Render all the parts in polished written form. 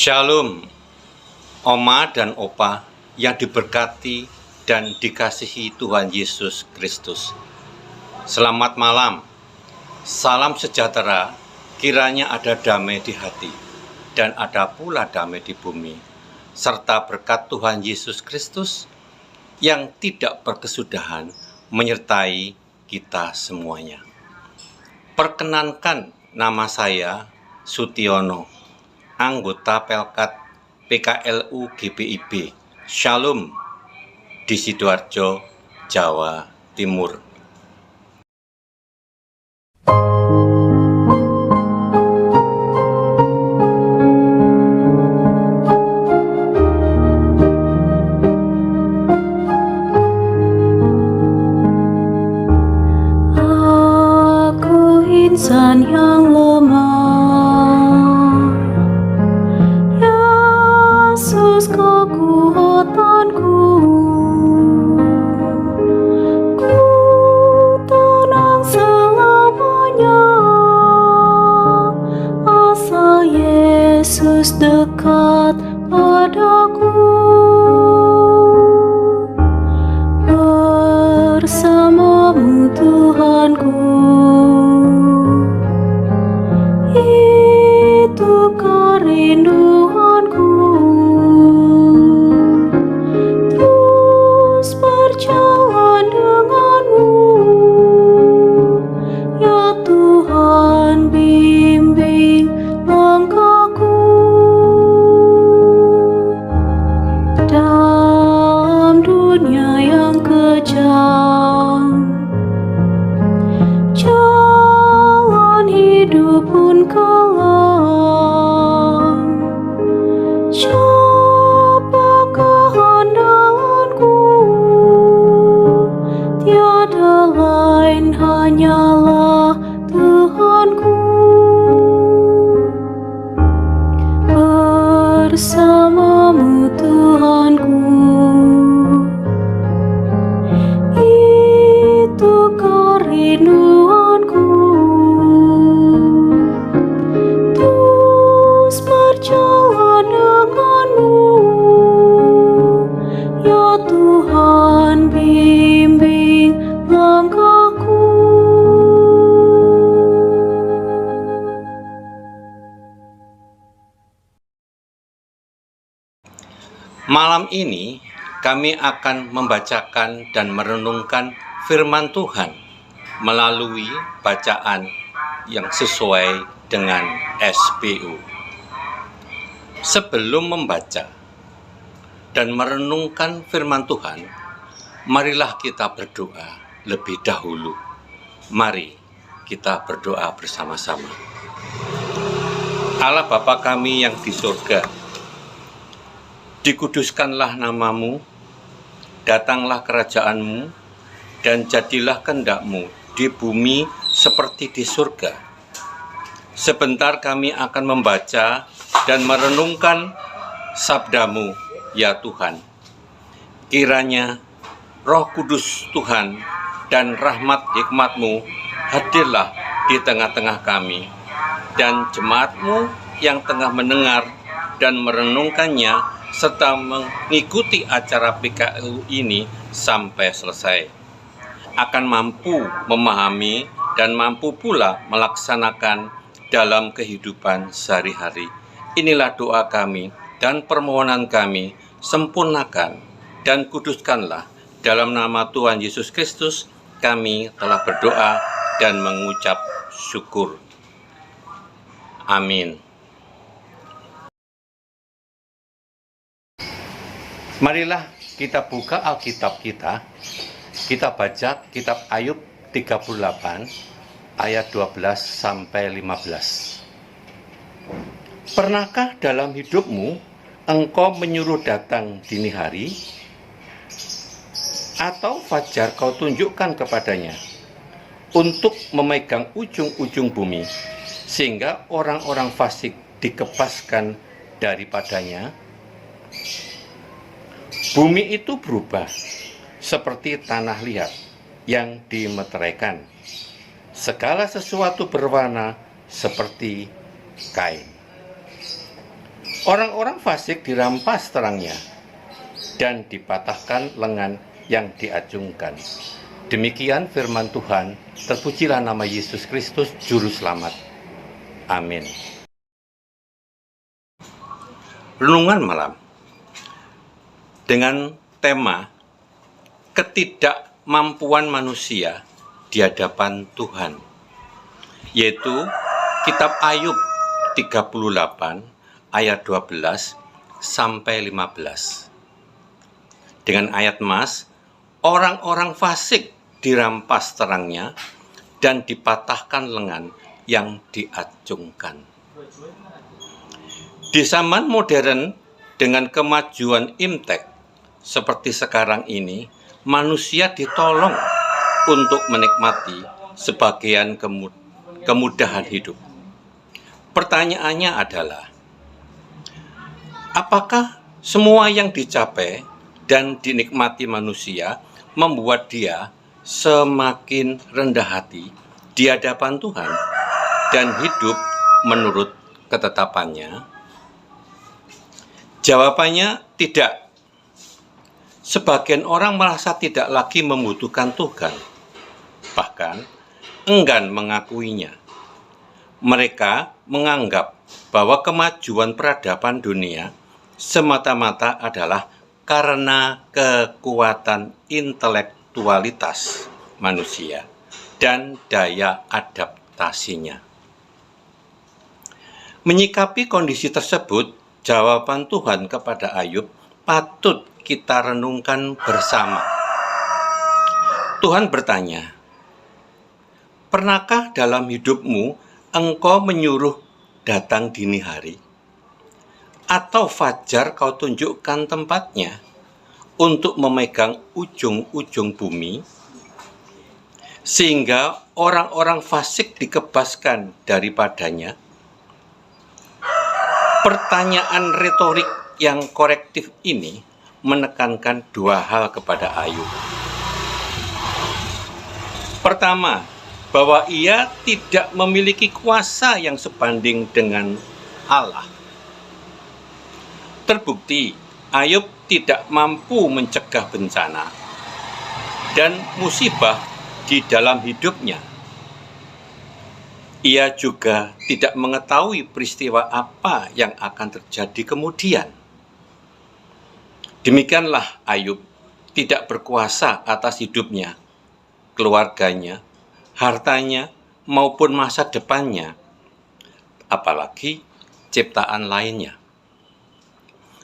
Shalom, Oma dan Opa yang diberkati dan dikasihi Tuhan Yesus Kristus. Selamat malam, salam sejahtera, kiranya ada damai di hati dan ada pula damai di bumi, serta berkat Tuhan Yesus Kristus yang tidak berkesudahan menyertai kita semuanya. Perkenankan, nama saya Sutiono, anggota Pelkat PKLU GBIB Shalom di Sidoarjo, Jawa Timur. Aku insan yang lemah, Yesus kekuatanku. Ku tenang selamanya, asal Yesus dekat padaku. Bersamamu Tuhanku, itu kerinduanku. Terus berjalan denganmu, ya Tuhan, bimbing langkahku. Dalam dunia yang kejam, jalan hidup pun kelam. Siapakah andalanku? Tiada lain, hanyalah Tuhanku. Bersamamu Tuhanku, itu kerinduanku. Terus berjalan denganmu, ya Tuhan, bimbing langkahku. Malam ini kami akan membacakan dan merenungkan firman Tuhan melalui bacaan yang sesuai dengan SBU. Sebelum membaca dan merenungkan firman Tuhan, marilah kita berdoa lebih dahulu. Mari kita berdoa bersama-sama. Allah Bapa kami yang di surga, dikuduskanlah namamu, datanglah kerajaanmu, dan jadilah kehendak-mu di bumi seperti di surga. Sebentar kami akan membaca dan merenungkan sabdamu, ya Tuhan. Kiranya Roh Kudus Tuhan dan rahmat hikmat-Mu hadirlah di tengah-tengah kami, dan jemaat-Mu yang tengah mendengar dan merenungkannya serta mengikuti acara PKLU ini sampai selesai, akan mampu memahami dan mampu pula melaksanakan dalam kehidupan sehari-hari. Inilah doa kami dan permohonan kami, sempurnakan dan kuduskanlah. Dalam nama Tuhan Yesus Kristus kami telah berdoa dan mengucap syukur. Amin. Marilah kita buka Alkitab kita baca kitab Ayub 38 ayat 12 sampai 15. Pernahkah dalam hidupmu engkau menyuruh datang dini hari, atau fajar kau tunjukkan kepadanya untuk memegang ujung-ujung bumi, sehingga orang-orang fasik dikepaskan daripadanya? Bumi itu berubah seperti tanah liat yang dimeteraikan. Segala sesuatu berwarna seperti kain. Orang-orang fasik dirampas terangnya dan dipatahkan lengan yang diacungkan. Demikian firman Tuhan, terpujilah nama Yesus Kristus, Juru Selamat. Amin. Renungan malam dengan tema ketidakmampuan manusia di hadapan Tuhan, yaitu kitab Ayub 38 ayat 12 sampai 15. Dengan ayat mas, orang-orang fasik dirampas terangnya dan dipatahkan lengan yang diacungkan. Di zaman modern dengan kemajuan imtek seperti sekarang ini, manusia ditolong untuk menikmati sebagian kemudahan hidup. Pertanyaannya adalah, apakah semua yang dicapai dan dinikmati manusia membuat dia semakin rendah hati di hadapan Tuhan dan hidup menurut ketetapannya? Jawabannya tidak. Sebagian orang merasa tidak lagi membutuhkan Tuhan, bahkan enggan mengakuinya. Mereka menganggap bahwa kemajuan peradaban dunia semata-mata adalah karena kekuatan intelektualitas manusia dan daya adaptasinya. Menyikapi kondisi tersebut, jawaban Tuhan kepada Ayub patut kita renungkan bersama. Tuhan bertanya, pernahkah dalam hidupmu engkau menyuruh datang dini hari? Atau fajar kau tunjukkan tempatnya untuk memegang ujung-ujung bumi? Sehingga orang-orang fasik dikebaskan daripadanya? Pertanyaan retorik yang korektif ini menekankan dua hal kepada Ayub. Pertama, bahwa ia tidak memiliki kuasa yang sebanding dengan Allah. Terbukti, Ayub tidak mampu mencegah bencana dan musibah di dalam hidupnya. Ia juga tidak mengetahui peristiwa apa yang akan terjadi kemudian. Demikianlah Ayub tidak berkuasa atas hidupnya, keluarganya, hartanya, maupun masa depannya, apalagi ciptaan lainnya.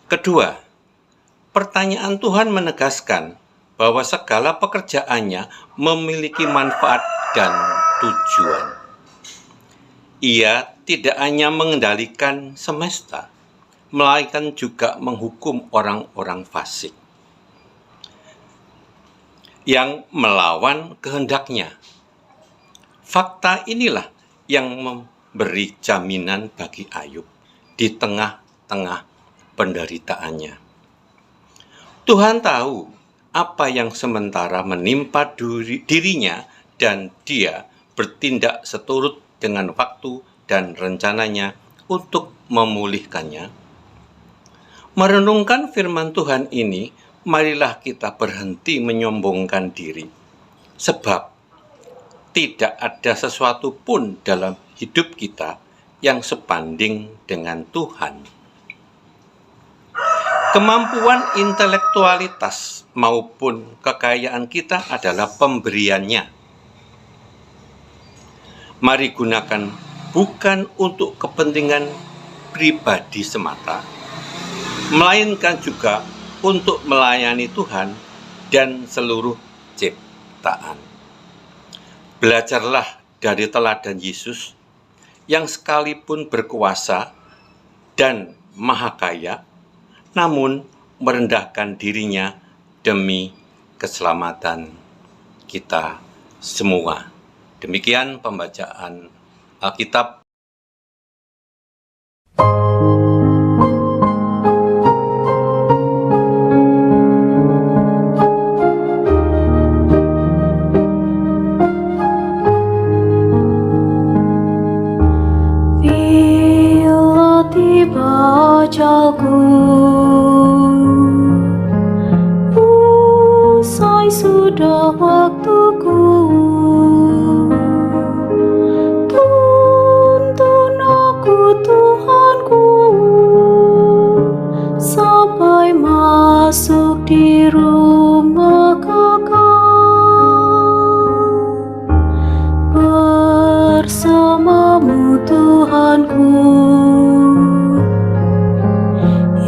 Kedua, pertanyaan Tuhan menegaskan bahwa segala pekerjaannya memiliki manfaat dan tujuan. Ia tidak hanya mengendalikan semesta, melainkan juga menghukum orang-orang fasik yang melawan kehendaknya. Fakta inilah yang memberi jaminan bagi Ayub di tengah-tengah penderitaannya. Tuhan tahu apa yang sementara menimpa dirinya dan dia bertindak seturut dengan waktu dan rencananya untuk memulihkannya. Merenungkan firman Tuhan ini, marilah kita berhenti menyombongkan diri, sebab tidak ada sesuatu pun dalam hidup kita yang sebanding dengan Tuhan. Kemampuan intelektualitas maupun kekayaan kita adalah pemberiannya. Mari gunakan bukan untuk kepentingan pribadi semata, melainkan juga untuk melayani Tuhan dan seluruh ciptaan. Belajarlah dari teladan Yesus yang sekalipun berkuasa dan maha kaya, namun merendahkan dirinya demi keselamatan kita semua. Demikian pembacaan Alkitab. Bila tiba Sampai sudah waktuku, tuntun aku Tuhanku, sampai masuk di rumah kekal. Bersamamu Tuhanku,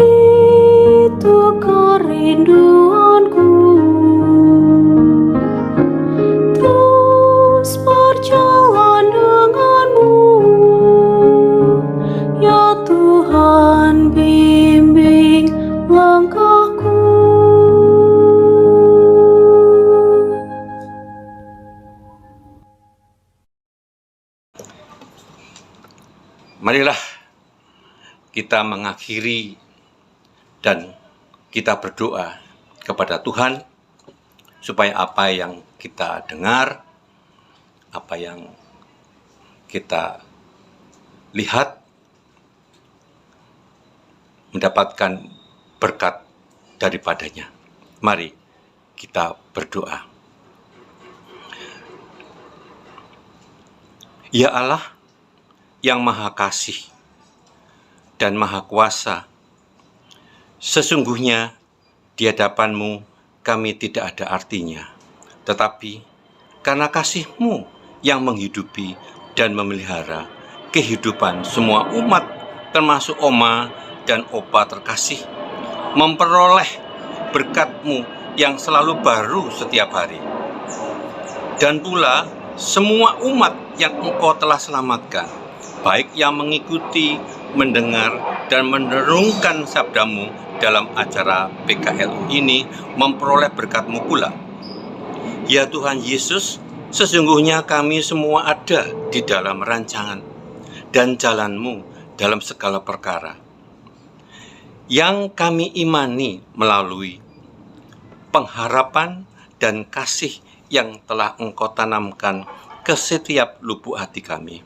itu kerinduanku. Terus berjalan denganmu, ya Tuhan, bimbing langkahku. Marilah kita mengakhiri dan kita berdoa kepada Tuhan supaya apa yang kita dengar, apa yang kita lihat mendapatkan berkat daripadanya. Mari kita berdoa. Ya Allah yang Maha Kasih dan Maha Kuasa, sesungguhnya di hadapan-Mu kami tidak ada artinya, tetapi karena kasih-Mu yang menghidupi dan memelihara kehidupan semua umat, termasuk Oma dan Opa terkasih, memperoleh berkat-Mu yang selalu baru setiap hari. Dan pula semua umat yang Engkau telah selamatkan, baik yang mengikuti, mendengar, dan merenungkan sabda-Mu dalam acara PKLU ini, memperoleh berkat-Mu pula. Ya Tuhan Yesus, sesungguhnya kami semua ada di dalam rancangan dan jalan-Mu dalam segala perkara, yang kami imani melalui pengharapan dan kasih yang telah Engkau tanamkan ke setiap lubuk hati kami,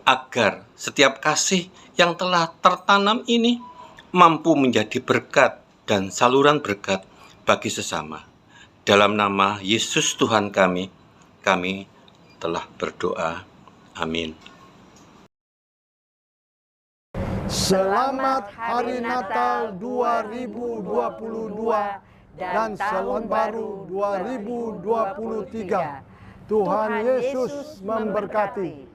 agar setiap kasih yang telah tertanam ini mampu menjadi berkat dan saluran berkat bagi sesama. Dalam nama Yesus Tuhan kami telah berdoa. Amin. Selamat Hari Natal 2022 dan Tahun Baru 2023. Tuhan Yesus memberkati.